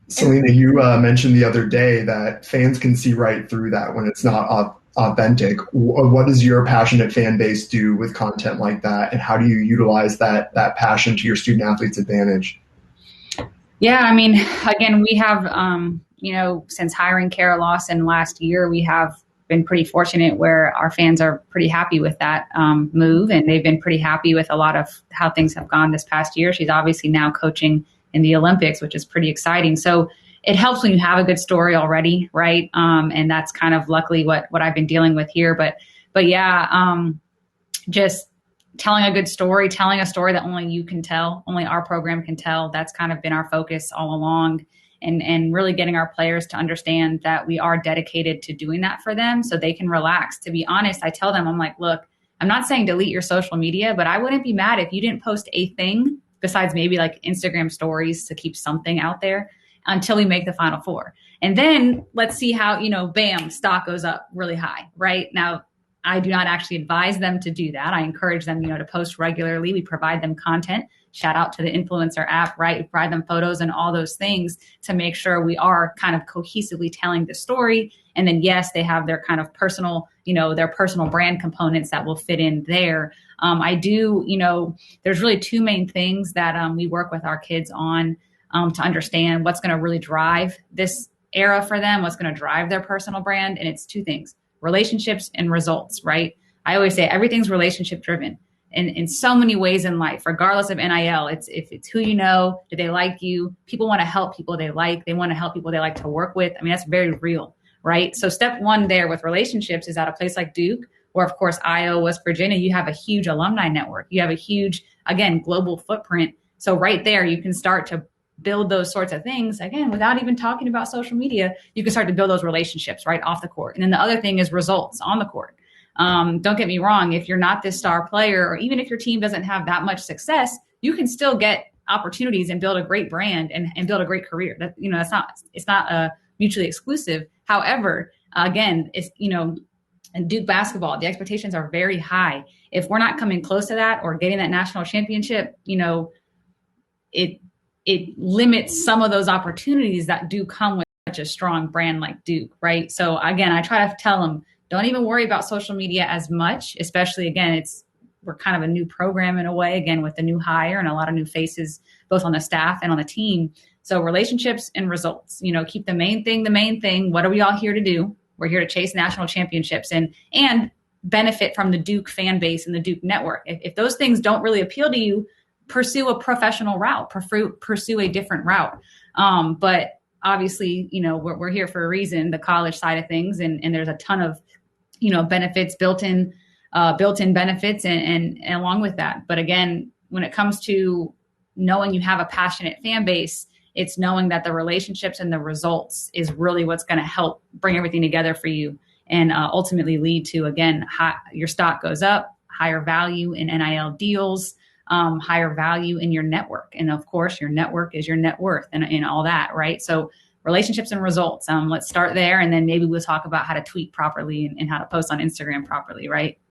Selena, you mentioned the other day that fans can see right through that when it's not authentic. What does your passionate fan base do with content like that, and how do you utilize that passion to your student athletes' advantage? Yeah, I mean, again, we have, since hiring Kara Lawson last year, we have been pretty fortunate where our fans are pretty happy with that move, and they've been pretty happy with a lot of how things have gone this past year. She's obviously now coaching in the Olympics, which is pretty exciting. So it helps when you have a good story already, right? And that's kind of luckily what I've been dealing with here. But yeah, just telling a good story, telling a story that only you can tell, only our program can tell. That's kind of been our focus all along. And really getting our players to understand that we are dedicated to doing that for them so they can relax. To be honest, I tell them, I'm like, look, I'm not saying delete your social media, but I wouldn't be mad if you didn't post a thing besides maybe like Instagram stories to keep something out there until we make the Final Four. And then let's see how, bam, stock goes up really high, right? Now, I do not actually advise them to do that. I encourage them, to post regularly. We provide them content. Shout out to the influencer app, right? We provide them photos and all those things to make sure we are kind of cohesively telling the story. And then, yes, they have their kind of personal, their personal brand components that will fit in there. I do, there's really two main things that we work with our kids on to understand what's going to really drive this era for them, what's going to drive their personal brand. And it's two things: relationships and results, right? I always say everything's relationship driven in so many ways in life, regardless of NIL. If it's who you know, do they like you? People want to help people they like. They want to help people they like to work with. I mean, that's very real, right? So step one there with relationships is at a place like Duke, or of course, Iowa, West Virginia, you have a huge alumni network. You have a huge, again, global footprint. So right there, you can start to build those sorts of things, again, without even talking about social media. You can start to build those relationships right off the court. And then the other thing is results on the court. Don't get me wrong, if you're not this star player, or even if your team doesn't have that much success, you can still get opportunities and build a great brand and build a great career. That, it's not mutually exclusive. However, again, it's, in Duke basketball, the expectations are very high. If we're not coming close to that or getting that national championship, it limits some of those opportunities that do come with such a strong brand like Duke, right? So again, I try to tell them, don't even worry about social media as much, especially, again, we're kind of a new program in a way, again, with the new hire and a lot of new faces, both on the staff and on the team. So relationships and results, keep the main thing the main thing. What are we all here to do? We're here to chase national championships and benefit from the Duke fan base and the Duke network. If those things don't really appeal to you, pursue a professional route, pursue a different route. But obviously, we're here for a reason, the college side of things, and there's a ton of, benefits, built-in benefits and along with that. But again, when it comes to knowing you have a passionate fan base, it's knowing that the relationships and the results is really what's going to help bring everything together for you and ultimately lead to, again, your stock goes up, higher value in NIL deals, higher value in your network. And of course, your network is your net worth and all that, right? So relationships and results. Let's start there. And then maybe we'll talk about how to tweet properly and how to post on Instagram properly, right?